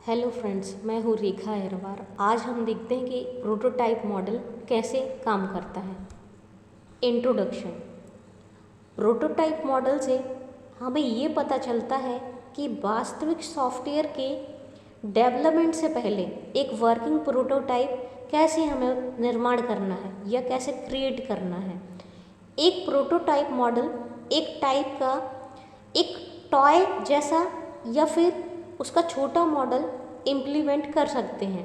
Hello friends, मैं हूँ रेखा अहरवार। आज हम देखते हैं कि प्रोटोटाइप मॉडल कैसे काम करता है। इंट्रोडक्शन। प्रोटोटाइप मॉडल से हमें ये पता चलता है कि वास्तविक सॉफ्टवेयर के डेवलपमेंट से पहले एक वर्किंग प्रोटोटाइप कैसे हमें निर्माण करना है या कैसे क्रिएट करना है। एक प्रोटोटाइप मॉडल एक टाइप का एक टॉय जैसा या फिर उसका छोटा मॉडल इम्प्लीमेंट कर सकते हैं।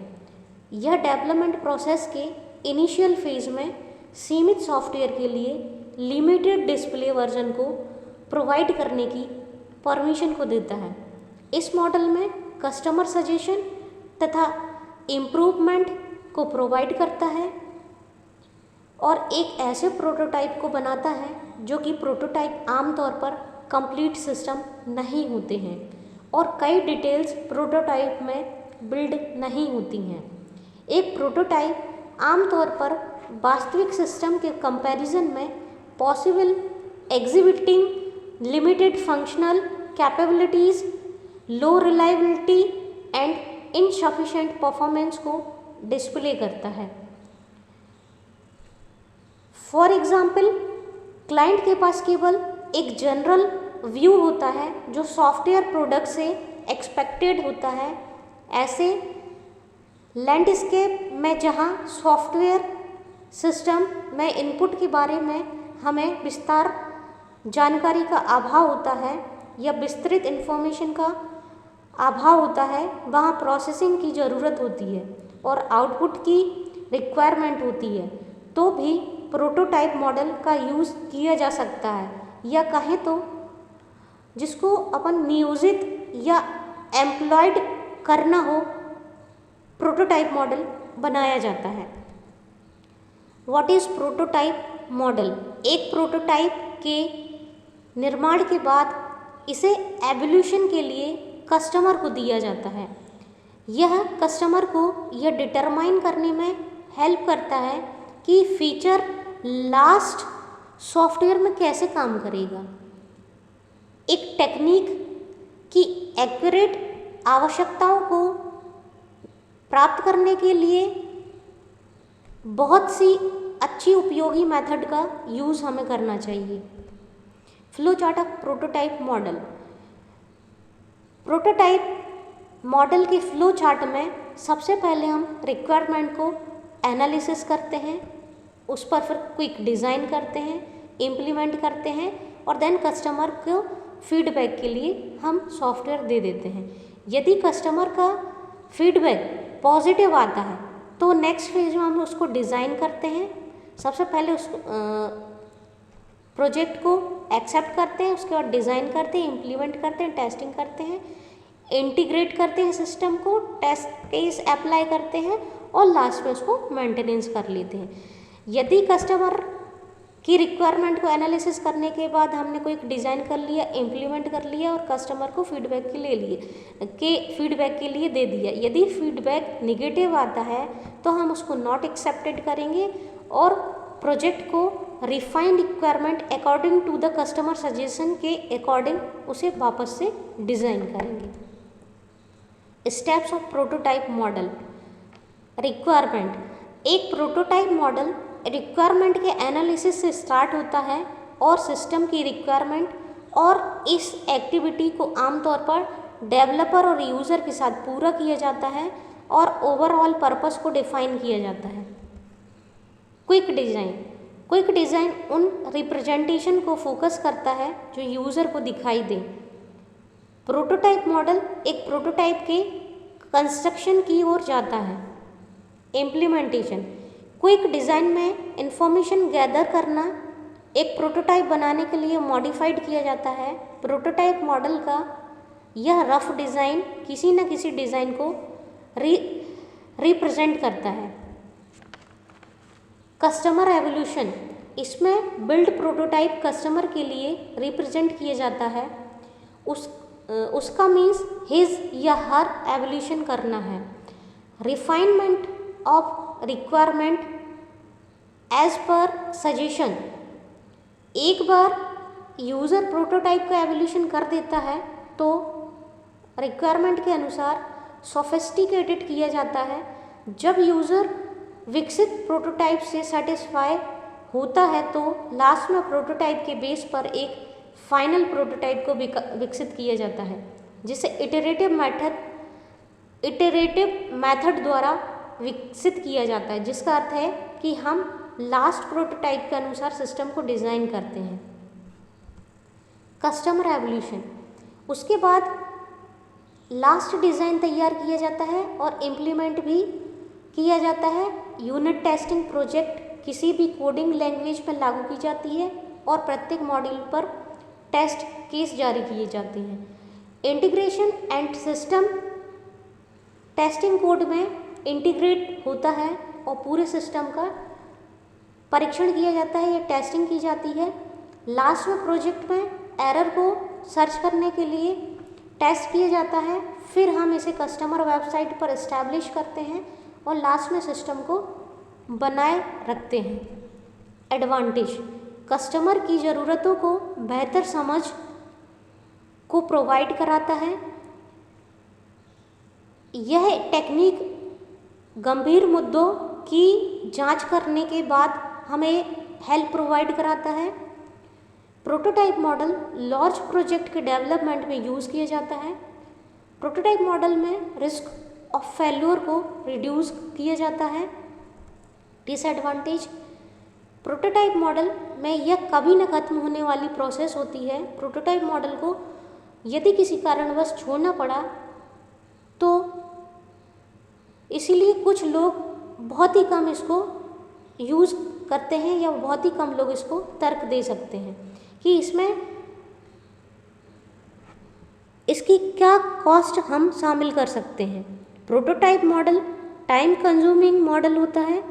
यह डेवलपमेंट प्रोसेस के इनिशियल फेज में सीमित सॉफ्टवेयर के लिए लिमिटेड डिस्प्ले वर्जन को प्रोवाइड करने की परमिशन को देता है। इस मॉडल में कस्टमर सजेशन तथा इम्प्रूवमेंट को प्रोवाइड करता है और एक ऐसे प्रोटोटाइप को बनाता है जो कि प्रोटोटाइप आमतौर पर कंप्लीट सिस्टम नहीं होते हैं और कई डिटेल्स प्रोटोटाइप में बिल्ड नहीं होती हैं। एक प्रोटोटाइप आमतौर पर वास्तविक सिस्टम के कंपैरिजन में possible exhibiting limited functional capabilities, low reliability and insufficient performance को डिस्प्ले करता है। फॉर एग्जाम्पल, क्लाइंट के पास केवल एक जनरल व्यू होता है जो सॉफ्टवेयर प्रोडक्ट से एक्सपेक्टेड होता है। ऐसे लैंडस्केप में जहां सॉफ्टवेयर सिस्टम में इनपुट के बारे में हमें विस्तार जानकारी का अभाव होता है या विस्तृत इन्फॉर्मेशन का अभाव होता है, वहां प्रोसेसिंग की ज़रूरत होती है और आउटपुट की रिक्वायरमेंट होती है, तो भी प्रोटोटाइप मॉडल का यूज़ किया जा सकता है। या कहें तो जिसको अपन नियोजित या एम्प्लॉयड करना हो, प्रोटोटाइप मॉडल बनाया जाता है। What is prototype model? एक प्रोटोटाइप के निर्माण के बाद इसे एवोल्यूशन के लिए कस्टमर को दिया जाता है। यह कस्टमर को यह डिटरमाइन करने में हेल्प करता है कि फीचर लास्ट सॉफ्टवेयर में कैसे काम करेगा। एक टेक्निक की एक्यूरेट आवश्यकताओं को प्राप्त करने के लिए बहुत सी अच्छी उपयोगी मेथड का यूज़ हमें करना चाहिए। Flow chart of prototype model. Prototype model के फ्लो चार्ट में सबसे पहले हम रिक्वायरमेंट को एनालिसिस करते हैं, उस पर फिर क्विक डिज़ाइन करते हैं, इम्प्लीमेंट करते हैं और देन कस्टमर को फीडबैक के लिए हम सॉफ्टवेयर दे देते हैं। यदि कस्टमर का फीडबैक पॉजिटिव आता है तो नेक्स्ट फेज में हम उसको डिज़ाइन करते हैं। सबसे पहले उस प्रोजेक्ट को एक्सेप्ट करते हैं, उसके बाद डिज़ाइन करते हैं, इम्प्लीमेंट करते हैं, टेस्टिंग करते हैं, इंटीग्रेट करते हैं सिस्टम को, टेस्ट केस अप्लाई करते हैं और लास्ट में उसको मेंटेनेंस कर लेते हैं। यदि कस्टमर की रिक्वायरमेंट को एनालिसिस करने के बाद हमने कोई डिज़ाइन कर लिया, इम्प्लीमेंट कर लिया और कस्टमर को फीडबैक के लिए दे दिया, यदि फीडबैक निगेटिव आता है तो हम उसको नॉट एक्सेप्टेड करेंगे और प्रोजेक्ट को refined requirement according to the customer suggestion के अकॉर्डिंग उसे वापस से डिज़ाइन करेंगे। Steps of prototype model. Requirement. एक प्रोटोटाइप मॉडल रिक्वायरमेंट के एनालिसिस से स्टार्ट होता है और सिस्टम की रिक्वायरमेंट और इस एक्टिविटी को आमतौर पर डेवलपर और यूज़र के साथ पूरा किया जाता है और ओवरऑल पर्पस को डिफाइन किया जाता है। Quick design. क्विक डिज़ाइन उन रिप्रेजेंटेशन को फोकस करता है जो यूज़र को दिखाई दे। प्रोटोटाइप मॉडल एक प्रोटोटाइप के कंस्ट्रक्शन की ओर जाता है। इम्प्लीमेंटेशन। क्विक डिज़ाइन में इंफॉर्मेशन गैदर करना एक प्रोटोटाइप बनाने के लिए मॉडिफाइड किया जाता है। प्रोटोटाइप मॉडल का यह रफ डिज़ाइन किसी न किसी डिज़ाइन को रिप्रेजेंट करता है। Customer evolution. इसमें बिल्ड प्रोटोटाइप कस्टमर के लिए रिप्रेजेंट किया जाता है, उसका मीन्स हिज या हर एवोल्यूशन करना है। Refinement of requirement as per suggestion. एक बार यूज़र प्रोटोटाइप का एवोल्यूशन कर देता है तो रिक्वायरमेंट के अनुसार सोफिस्टिकेटेड किया जाता है। जब यूज़र विकसित प्रोटोटाइप से सेटिस्फाई होता है तो लास्ट में प्रोटोटाइप के बेस पर एक फाइनल प्रोटोटाइप को विकसित किया जाता है, जिसे इटरेटिव मेथड द्वारा विकसित किया जाता है, जिसका अर्थ है कि हम लास्ट प्रोटोटाइप के अनुसार सिस्टम को डिज़ाइन करते हैं। कस्टमर एवोल्यूशन, उसके बाद लास्ट डिज़ाइन तैयार किया जाता है और इम्प्लीमेंट भी किया जाता है। यूनिट टेस्टिंग प्रोजेक्ट किसी भी कोडिंग लैंग्वेज पर लागू की जाती है और प्रत्येक मॉड्यूल पर टेस्ट केस जारी किए जाते हैं। Integration and system testing code में इंटीग्रेट होता है और पूरे सिस्टम का परीक्षण किया जाता है या टेस्टिंग की जाती है। लास्ट में प्रोजेक्ट में एरर को सर्च करने के लिए टेस्ट किया जाता है, फिर हम इसे कस्टमर वेबसाइट पर इस्टेब्लिश करते हैं और लास्ट में सिस्टम को बनाए रखते हैं। एडवांटेज, कस्टमर की ज़रूरतों को बेहतर समझ को प्रोवाइड कराता है। यह टेक्निक गंभीर मुद्दों की जांच करने के बाद हमें हेल्प प्रोवाइड कराता है। प्रोटोटाइप मॉडल लार्ज प्रोजेक्ट के डेवलपमेंट में यूज़ किया जाता है। प्रोटोटाइप मॉडल में रिस्क ऑफ फेल्योर को रिड्यूस किया जाता है। डिसएडवांटेज, प्रोटोटाइप मॉडल में यह कभी न खत्म होने वाली प्रोसेस होती है। प्रोटोटाइप मॉडल को यदि किसी कारणवश छोड़ना पड़ा तो इसीलिए कुछ लोग बहुत ही कम इसको यूज़ करते हैं या बहुत ही कम लोग इसको तर्क दे सकते हैं कि इसमें इसकी क्या कॉस्ट हम शामिल कर सकते हैं। Prototype model time consuming model होता है।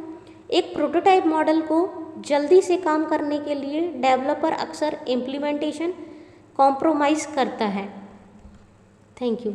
एक प्रोटोटाइप मॉडल को जल्दी से काम करने के लिए डेवलपर अक्सर इम्प्लीमेंटेशन कॉम्प्रोमाइज़ करता है। Thank you.